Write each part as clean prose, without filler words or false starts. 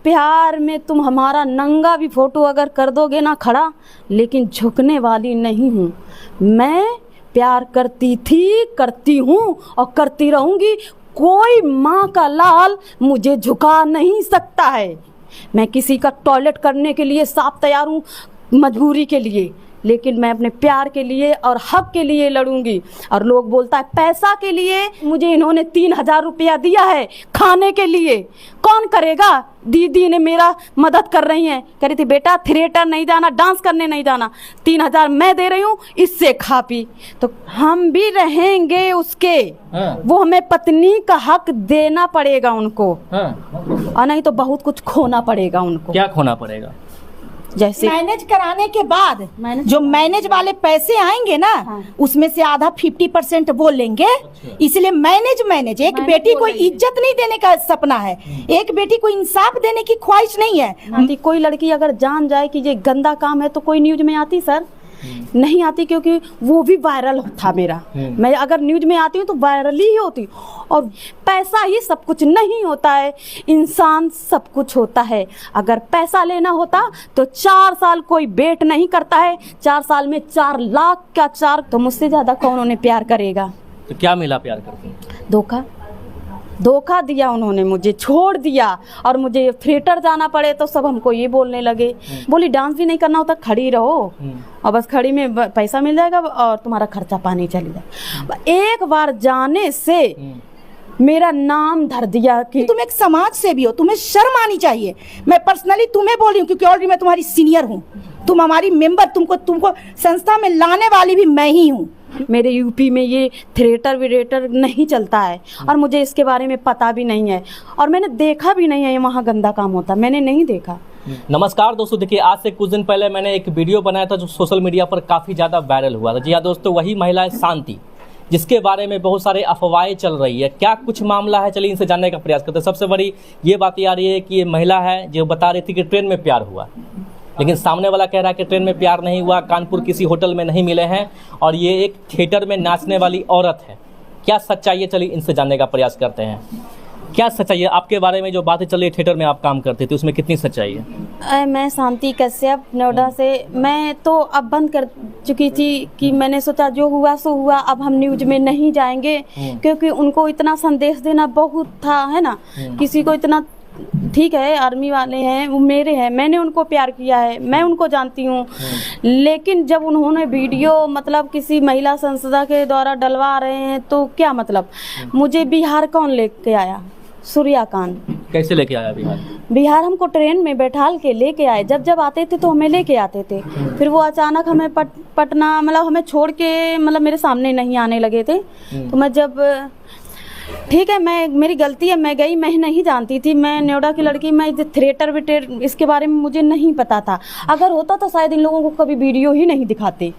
प्यार में तुम हमारा नंगा भी फोटो अगर कर दोगे ना खड़ा, लेकिन झुकने वाली नहीं हूँ मैं। प्यार करती थी, करती हूँ और करती रहूँगी। कोई माँ का लाल मुझे झुका नहीं सकता है। मैं किसी का टॉयलेट करने के लिए साफ तैयार हूँ, मजबूरी के लिए, लेकिन मैं अपने प्यार के लिए और हक के लिए लड़ूंगी। और लोग बोलता है पैसा के लिए। मुझे इन्होंने 3000 रुपया दिया है खाने के लिए, कौन करेगा? दीदी ने मेरा मदद कर रही हैं, कह रही थी बेटा थिएटर नहीं जाना, डांस करने नहीं जाना, 3000 मैं दे रही हूँ, इससे खा पी। तो हम भी रहेंगे उसके। वो हमें पत्नी का हक देना पड़ेगा उनको, और नहीं तो बहुत कुछ खोना पड़ेगा उनको। क्या खोना पड़ेगा? जैसे मैनेज कराने के बाद जो मैनेज वाले पैसे आएंगे ना, उसमें से आधा 50% वो लेंगे। इसलिए मैनेज एक बेटी को इज्जत नहीं देने का सपना है, एक बेटी को इंसाफ देने की ख्वाहिश नहीं है। कोई लड़की अगर जान जाए कि ये गंदा काम है तो कोई न्यूज में आती सर? नहीं आती, क्योंकि वो भी वायरल था मेरा। मैं अगर न्यूज में आती हूँ तो वायरल ही होती। और पैसा ही सब कुछ नहीं होता है, इंसान सब कुछ होता है। अगर पैसा लेना होता तो 4 साल कोई वेट नहीं करता है, 4 साल में 4 लाख का 4, तो मुझसे ज्यादा कौन उन्हें प्यार करेगा? तो क्या मिला प्यार करके? धोखा दिया उन्होंने, मुझे छोड़ दिया। और मुझे थिएटर जाना पड़े तो सब हमको ये बोलने लगे, बोली डांस भी नहीं करना होता, खड़ी रहो और बस खड़ी में पैसा मिल जाएगा और तुम्हारा खर्चा पानी चल जाएगा। एक बार जाने से मेरा नाम धर दिया कि तुम एक समाज सेवी हो, तुम्हें शर्म आनी चाहिए। मैं पर्सनली तुम्हें बोली हूँ, क्योंकि ऑलरेडी मैं तुम्हारी सीनियर हूँ, तुम हमारी मेंबर, तुमको संस्था में लाने वाली भी मैं ही हूँ। मेरे यूपी में ये थिएटर विरेटर नहीं चलता है और मुझे इसके बारे में पता भी नहीं है, और मैंने देखा भी नहीं है वहाँ गंदा काम होता, मैंने नहीं देखा। नमस्कार दोस्तों, देखिए आज से कुछ दिन पहले मैंने एक वीडियो बनाया था जो सोशल मीडिया पर काफ़ी ज़्यादा वायरल हुआ था। जी हाँ दोस्तों, वही महिला है शांति, जिसके बारे में बहुत सारे अफवाहें चल रही है। क्या कुछ मामला है, चलिए इनसे जानने का प्रयास करते हैं। सबसे बड़ी ये बात आ रही है कि ये महिला है जो बता रही थी कि ट्रेन में प्यार हुआ, लेकिन सामने वाला कह रहा है कि ट्रेन में प्यार नहीं हुआ, कानपुर किसी होटल में नहीं मिले हैं और ये एक थिएटर में नाचने वाली औरत है। क्या सच्चाई है, चलिए इनसे जानने का प्रयास करते हैं। क्या सच्चाई है आपके बारे में? जो बातें चल रही है थिएटर में आप काम करते थे, उसमें कितनी सच्चाई है? मैं शांति कश्यप नोएडा से। मैं तो अब बंद कर चुकी थी कि मैंने सोचा जो हुआ सो हुआ, अब हम न्यूज में नहीं जाएंगे, क्योंकि उनको इतना संदेश देना बहुत था, है ना। किसी को इतना, ठीक है आर्मी वाले हैं, वो मेरे हैं, मैंने उनको प्यार किया है, मैं उनको जानती हूँ, लेकिन जब उन्होंने वीडियो मतलब किसी महिला संस्था के द्वारा डलवा रहे हैं तो क्या मतलब? मुझे बिहार कौन लेके आया? सूर्यकांत। कैसे लेके आया बिहार हमको ट्रेन में बैठाल के लेके आए, जब आते थे तो हमें लेके आते थे, फिर वो अचानक हमें पटना मतलब हमें छोड़ के मतलब मेरे सामने नहीं आने लगे थे। तो मैं जब, ठीक है मेरी गलती है, मैं गई, मैं नहीं जानती थी, मैं नोएडा की लड़की, मैं थिएटर विटेर इसके बारे में मुझे नहीं पता था। अगर होता तो शायद इन लोगों को कभी वीडियो ही नहीं दिखाते,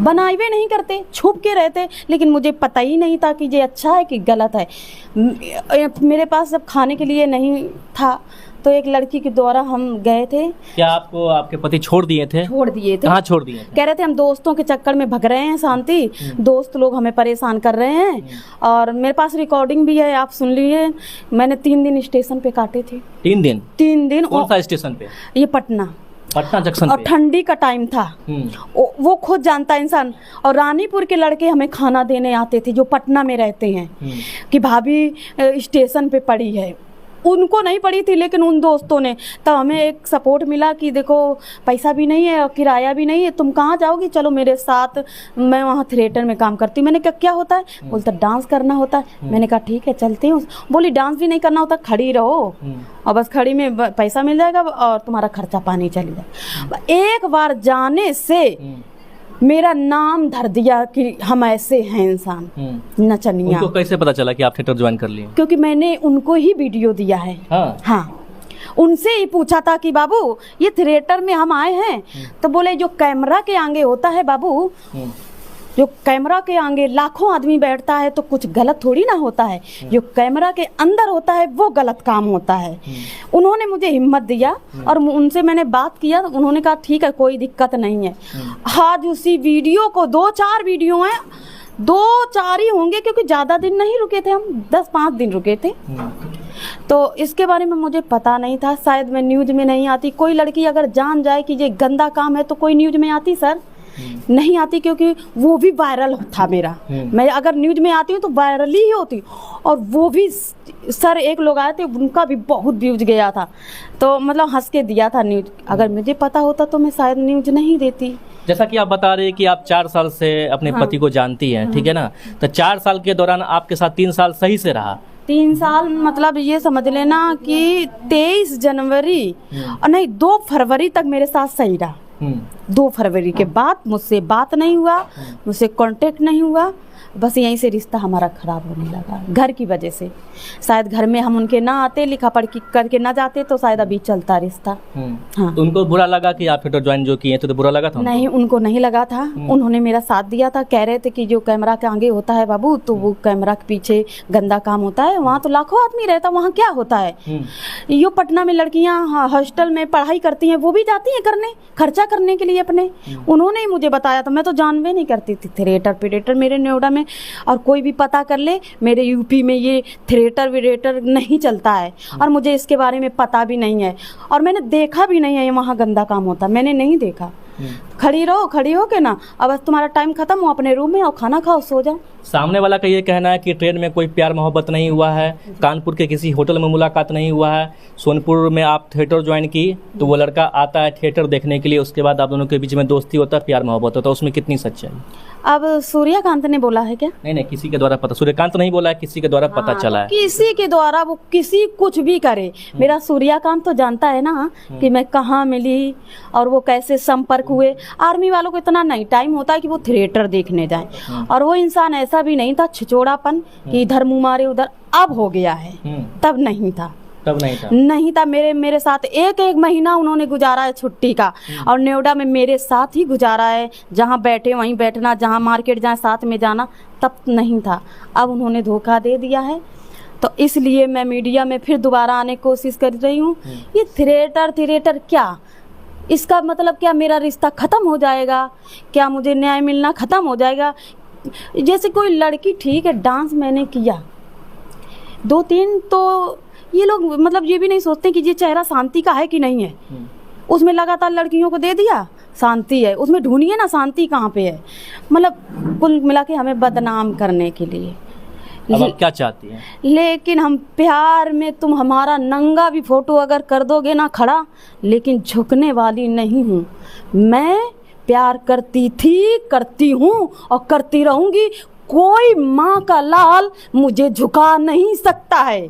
बनाए नहीं करते, छुप के रहते, लेकिन मुझे पता ही नहीं था कि ये अच्छा है कि गलत है। मेरे पास जब खाने के लिए नहीं था तो एक लड़की के द्वारा हम गए थे। क्या आपको आपके पति छोड़ दिए थे? छोड़ दिए थे। कहाँ छोड़ दिए थे? कह रहे थे हम दोस्तों के चक्कर में भग रहे हैं शांति, दोस्त लोग हमें परेशान कर रहे हैं। और मेरे पास रिकॉर्डिंग भी है, आप सुन लीजिए। मैंने 3 दिन स्टेशन पे काटे थे। 3 दिन? 3 दिन। कौन सा स्टेशन पे? ये पटना जंक्शन। और ठंडी का टाइम था, वो खुद जानता है इंसान। और रानीपुर के लड़के हमें खाना देने आते थे जो पटना में रहते हैं, कि भाभी स्टेशन पे पड़ी है। उनको नहीं पड़ी थी, लेकिन उन दोस्तों ने, तब हमें एक सपोर्ट मिला कि देखो पैसा भी नहीं है और किराया भी नहीं है, तुम कहाँ जाओगी, चलो मेरे साथ, मैं वहाँ थिएटर में काम करती हूँ। मैंने कहा क्या होता है? बोलता डांस करना होता है। मैंने कहा ठीक है चलती हूँ। बोली डांस भी नहीं करना होता, खड़ी रहो और बस खड़ी में पैसा मिल जाएगा और तुम्हारा खर्चा पानी चल जाएगा। एक बार जाने से मेरा नाम धर दिया कि हम ऐसे हैं इंसान, नचनिया। उनको कैसे पता चला कि आप थिएटर ज्वाइन कर लिए? क्योंकि मैंने उनको ही वीडियो दिया है। हाँ, उनसे ही पूछा था कि बाबू ये थिएटर में हम आए हैं, तो बोले जो कैमरा के आगे होता है बाबू, जो कैमरा के आगे लाखों आदमी बैठता है तो कुछ गलत थोड़ी ना होता है, जो कैमरा के अंदर होता है वो गलत काम होता है। उन्होंने मुझे हिम्मत दिया और उनसे मैंने बात किया, उन्होंने कहा ठीक है कोई दिक्कत नहीं है। आज उसी वीडियो को 2-4 वीडियो हैं, 2-4 ही होंगे क्योंकि ज़्यादा दिन नहीं रुके थे हम, 10-5 दिन रुके थे। तो इसके बारे में मुझे पता नहीं था, शायद मैं न्यूज़ में नहीं आती। कोई लड़की अगर जान जाए कि ये गंदा काम है तो कोई न्यूज़ में आती सर? नहीं आती, क्योंकि वो भी वायरल था मेरा। मैं अगर न्यूज़ में आती हूँ तो वायरल ही होती। और वो भी सर एक लोग आए थे, उनका भी बहुत व्यूज गया था, तो मतलब हंस के दिया था न्यूज़। अगर मुझे पता होता तो मैं शायद न्यूज़ नहीं देती। जैसा कि आप बता रहे हैं कि आप 4 साल से अपने पति को जानती हैं, ठीक है ना? तो 4 साल के दौरान आपके साथ 3 साल सही से रहा। 3 साल मतलब ये समझ लेना कि 23 जनवरी और नहीं 2 फरवरी तक मेरे साथ सही रहा। 2 फरवरी के बाद मुझसे बात नहीं हुआ, मुझसे कांटेक्ट नहीं हुआ, बस यहीं से रिश्ता हमारा खराब होने लगा घर की वजह से। शायद घर में हम उनके ना आते, लिखा पढ़ी करके ना जाते तो शायद अभी चलता रिश्ता। हाँ। तो उनको बुरा लगा कि आप थिएटर ज्वाइन जो किए तो बुरा लगा था उनको? नहीं, उनको नहीं लगा था। उन्होंने मेरा साथ दिया था। कह रहे थे कि जो कैमरा के आगे होता है बाबू, तो वो कैमरा के पीछे गंदा काम होता है, वहाँ तो लाखों आदमी रहता, वहाँ क्या होता है। यो पटना में लड़कियाँ हॉस्टल में पढ़ाई करती हैं, वो भी जाती हैं करने, खर्चा करने के लिए अपने। उन्होंने ही मुझे बताया था, मैं तो जानवे नहीं करती थी थिएटर पीरेटर। मेरे नोएडा में और कोई भी पता कर ले, मेरे यूपी में ये थिएटर वीरेटर नहीं चलता है, और मुझे इसके बारे में पता भी नहीं है, और मैंने देखा भी नहीं है वहाँ गंदा काम होता, मैंने नहीं देखा। खड़ी हो के ना, अब बस तुम्हारा टाइम खत्म हो, अपने रूम में और खाना खाओ, सो जाओ। सामने वाला का ये कहना है कि ट्रेन में कोई प्यार मोहब्बत नहीं हुआ है, कानपुर के किसी होटल में मुलाकात नहीं हुआ है, सोनपुर में आप थिएटर ज्वाइन की तो वो लड़का आता है थिएटर देखने के लिए, उसके बाद आप दोनों के बीच में दोस्ती होता है, प्यार मोहब्बत होता है, उसमें कितनी सच्चाई? अब सूर्यकांत ने बोला है क्या? नहीं, किसी के द्वारा पता, सूर्यकांत नहीं बोला है, किसी के द्वारा पता चला है। किसी के द्वारा, वो किसी कुछ भी करे, मेरा सूर्यकांत तो जानता है ना कि मैं कहाँ मिली और वो कैसे संपर्क हुए। आर्मी वालों को इतना नहीं टाइम होता है कि वो थिएटर देखने जाएं, और वो इंसान ऐसा भी नहीं था छिचोड़ापन कि इधर मुंह मारे उधर। अब हो गया है, तब नहीं था। नहीं था। मेरे साथ एक महीना उन्होंने गुजारा है छुट्टी का, और नोएडा में मेरे साथ ही गुजारा है, जहाँ बैठे वहीं बैठना, जहाँ मार्केट जाए साथ में जाना, तब नहीं था। अब उन्होंने धोखा दे दिया है, तो इसलिए मैं मीडिया में फिर दोबारा आने की कोशिश कर रही हूँ। ये थिएटर क्या, इसका मतलब क्या मेरा रिश्ता ख़त्म हो जाएगा? क्या मुझे न्याय मिलना ख़त्म हो जाएगा? जैसे कोई लड़की, ठीक है डांस मैंने किया 2-3, तो ये लोग मतलब ये भी नहीं सोचते कि ये चेहरा शांति का है कि नहीं है। उसमें लगातार लड़कियों को दे दिया, शांति है, उसमें ढूंढिए ना शांति कहाँ पे है। मतलब कुल मिला के हमें बदनाम करने के लिए। अब आप क्या चाहती हैं? लेकिन हम प्यार में, तुम हमारा नंगा भी फोटो अगर कर दोगे ना खड़ा, लेकिन झुकने वाली नहीं हूँ मैं। प्यार करती थी, करती हूँ और करती रहूंगी। कोई माँ का लाल मुझे झुका नहीं सकता है,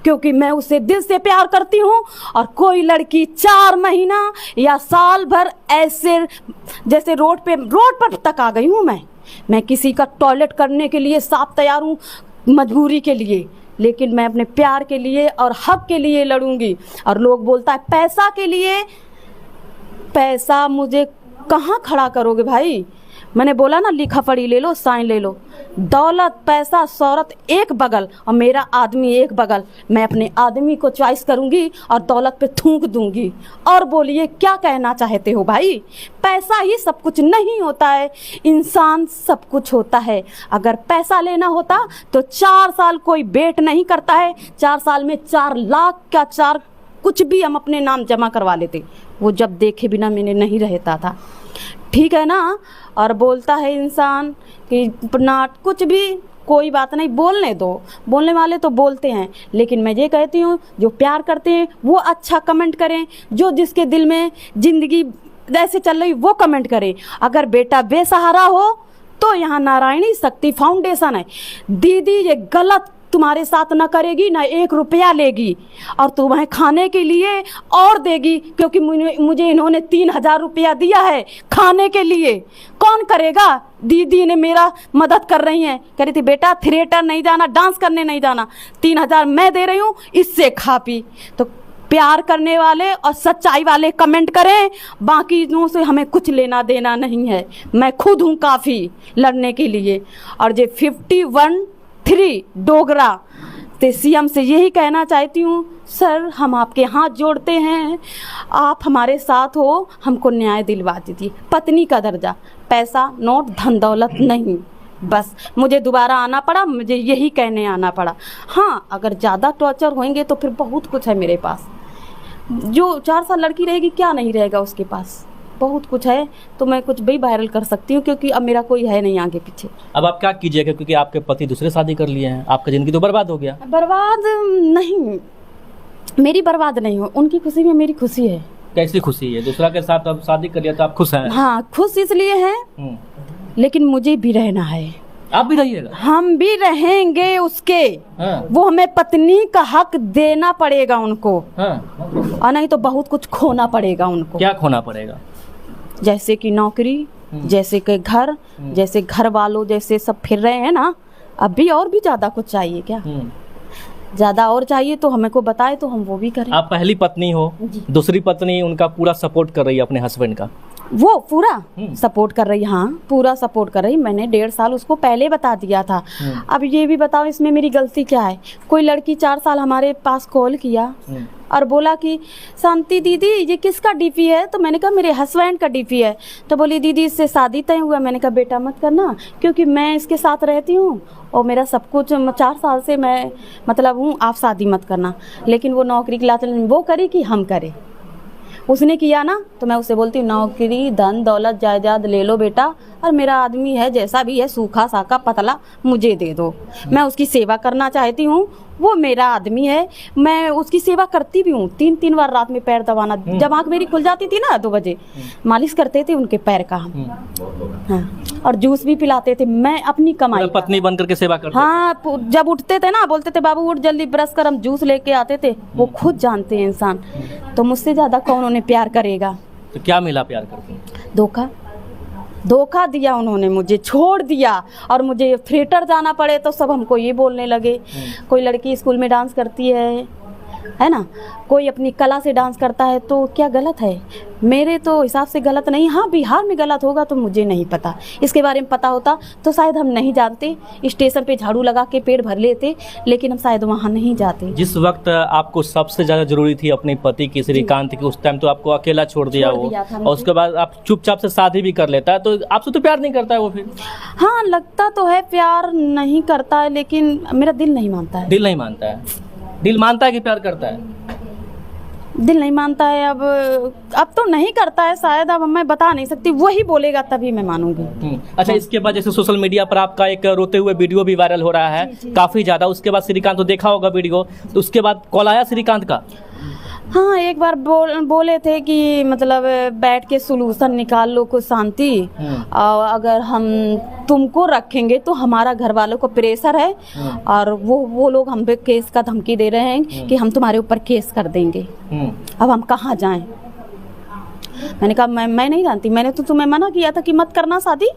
क्योंकि मैं उसे दिल से प्यार करती हूँ। और कोई लड़की 4 महीना या साल भर ऐसे जैसे रोड पर तक आ गई हूँ मैं किसी का टॉयलेट करने के लिए साफ तैयार हूँ, मजबूरी के लिए, लेकिन मैं अपने प्यार के लिए और हक के लिए लड़ूंगी। और लोग बोलता है पैसा के लिए, पैसा मुझे कहाँ खड़ा करोगे भाई? मैंने बोला ना, लिखा पढ़ी ले लो, साइन ले लो। दौलत, पैसा, शोहरत एक बगल और मेरा आदमी एक बगल। मैं अपने आदमी को चॉइस करूंगी और दौलत पे थूक दूंगी। और बोलिए क्या कहना चाहते हो भाई? पैसा ही सब कुछ नहीं होता है, इंसान सब कुछ होता है। अगर पैसा लेना होता तो 4 साल कोई वेट नहीं करता है, 4 साल में 4 लाख का 4 कुछ भी हम अपने नाम जमा करवा लेते। वो जब देखे बिना मैंने नहीं रहता था, ठीक है ना। और बोलता है इंसान कि नाट कुछ भी, कोई बात नहीं, बोलने दो, बोलने वाले तो बोलते हैं। लेकिन मैं ये कहती हूँ जो प्यार करते हैं वो अच्छा कमेंट करें, जो जिसके दिल में ज़िंदगी जैसे चल रही वो कमेंट करें। अगर बेटा बेसहारा हो तो यहाँ नारायणी शक्ति फाउंडेशन है। दीदी ये गलत तुम्हारे साथ ना करेगी, ना 1 रुपया लेगी, और तुम्हें खाने के लिए और देगी, क्योंकि मुझे इन्होंने 3000 रुपया दिया है खाने के लिए। कौन करेगा? दीदी ने मेरा मदद कर रही हैं, कह रही थी बेटा थिएटर नहीं जाना, डांस करने नहीं जाना, 3000 मैं दे रही हूँ, इससे खा पी। तो प्यार करने वाले और सच्चाई वाले कमेंट करें, बाकी से हमें कुछ लेना देना नहीं है। मैं खुद हूँ काफ़ी लड़ने के लिए। और जो 51-3 डोगरा ते सीएम से यही कहना चाहती हूँ, सर हम आपके हाथ जोड़ते हैं, आप हमारे साथ हो, हमको न्याय दिलवा दीजिए। पत्नी का दर्जा, पैसा नोट धन दौलत नहीं, बस मुझे दोबारा आना पड़ा, मुझे यही कहने आना पड़ा। हाँ, अगर ज़्यादा टॉर्चर होंगे तो फिर बहुत कुछ है मेरे पास। जो 4 साल लड़की रहेगी क्या नहीं रहेगा उसके पास, बहुत कुछ है। तो मैं कुछ भी वायरल कर सकती हूँ क्योंकि अब मेरा कोई है नहीं आगे पीछे। अब आप क्या कीजिएगा, क्योंकि आपके पति दूसरे शादी कर लिए हैं, आपका ज़िंदगी तो बर्बाद हो गया। बर्बाद नहीं, मेरी बर्बाद नहीं हो, उनकी खुशी में मेरी खुशी है। कैसी खुशी है? दूसरा के साथ अब शादी कर लिया तो आप खुश हैं? हाँ, खुश इसलिए हैं, लेकिन मुझे भी रहना है। आप भी रहिएगा? हम भी रहेंगे उसके। हाँ। वो हमें पत्नी का हक देना पड़ेगा उनको। हाँ। और नहीं तो बहुत कुछ खोना पड़ेगा उनको। क्या खोना पड़ेगा? जैसे कि नौकरी, जैसे कि घर, जैसे घर वालों जैसे सब फिर रहे हैं ना, अभी और भी ज्यादा कुछ चाहिए क्या? ज्यादा और चाहिए तो हमें को बताए तो हम वो भी करें। आप पहली पत्नी हो, दूसरी पत्नी उनका पूरा सपोर्ट कर रही है अपने हस्बैंड का? वो पूरा सपोर्ट कर रही, हाँ पूरा सपोर्ट कर रही। मैंने 1.5 साल उसको पहले बता दिया था। अब ये भी बताओ इसमें मेरी गलती क्या है? कोई लड़की 4 साल हमारे पास कॉल किया और बोला कि शांति दीदी ये किसका डीपी है? तो मैंने कहा मेरे हस्बैंड का डीपी है। तो बोली दीदी इससे शादी तय हुआ। मैंने कहा बेटा मत करना, क्योंकि मैं इसके साथ रहती हूँ और मेरा सब कुछ 4 साल से मैं मतलब हूँ, आप शादी मत करना। लेकिन वो नौकरी की लालच में वो करे कि हम करें। उसने किया ना तो मैं उसे बोलती हूँ नौकरी धन दौलत जायदाद ले लो बेटा, और मेरा आदमी है जैसा भी है सूखा साका पतला मुझे दे दो। मैं उसकी सेवा करना चाहती हूँ, वो मेरा आदमी है, मैं उसकी सेवा करती भी हूँ। 3 बार रात में पैर दबाना, जब आँख मेरी खुल जाती थी ना 2 बजे मालिश करते थे उनके पैर का हम। हाँ, और जूस भी पिलाते थे। मैं अपनी कमाई पत्नी बन करके सेवा करते? हाँ, जब उठते थे ना बोलते थे बाबू उठ जल्दी ब्रश कर, हम जूस लेके आते थे। वो खुद जानते हैं इंसान, तो मुझसे ज्यादा कौन उन्हें प्यार करेगा? तो क्या मिला प्यार करके? धोखा दिया उन्होंने, मुझे छोड़ दिया। और मुझे थिएटर जाना पड़े तो सब हमको ये बोलने लगे। कोई लड़की स्कूल में डांस करती है ना, कोई अपनी कला से डांस करता है तो क्या गलत है? मेरे तो हिसाब से गलत नहीं। हाँ, बिहार में गलत होगा तो मुझे नहीं पता, इसके बारे में पता होता तो शायद हम नहीं जानते। स्टेशन पे झाड़ू लगा के पेट भर लेते, लेकिन हम शायद वहाँ नहीं जाते। जिस वक्त आपको सबसे ज्यादा जरूरी थी अपने पति की, श्रीकांत की, उस टाइम तो आपको अकेला छोड़ दिया वो, और उसके बाद आप चुपचाप से शादी भी कर लेता है, तो आपसे तो प्यार नहीं करता है वो फिर? हाँ, लगता तो है प्यार नहीं करता है, लेकिन मेरा दिल नहीं मानता है। दिल नहीं मानता है? दिल मानता है कि प्यार करता है? दिल नहीं मानता है। अब तो नहीं करता है शायद, अब मैं बता नहीं सकती, वही बोलेगा तभी मैं मानूंगी। अच्छा, इसके बाद जैसे सोशल मीडिया पर आपका एक रोते हुए वीडियो भी वायरल हो रहा है काफी ज्यादा, उसके बाद श्रीकांत तो देखा होगा वीडियो, तो उसके बाद कॉल आया श्रीकांत का? हाँ, एक बार बोले थे कि मतलब बैठ के सोल्यूशन निकाल लो, कुछ शांति, और अगर हम तुमको रखेंगे तो हमारा घर वालों को प्रेशर है, और वो लोग हम पे केस का धमकी दे रहे हैं कि हम तुम्हारे ऊपर केस कर देंगे। अब हम कहाँ जाएं? मैंने कहा मैं नहीं जानती, मैंने तो तुम्हें मना किया था कि मत करना शादी,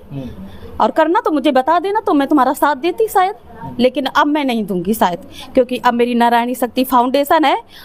और करना तो मुझे बता देना तो मैं तुम्हारा साथ देती शायद, लेकिन अब मैं नहीं दूंगी शायद, क्योंकि अब मेरी नारायणी शक्ति फाउंडेशन है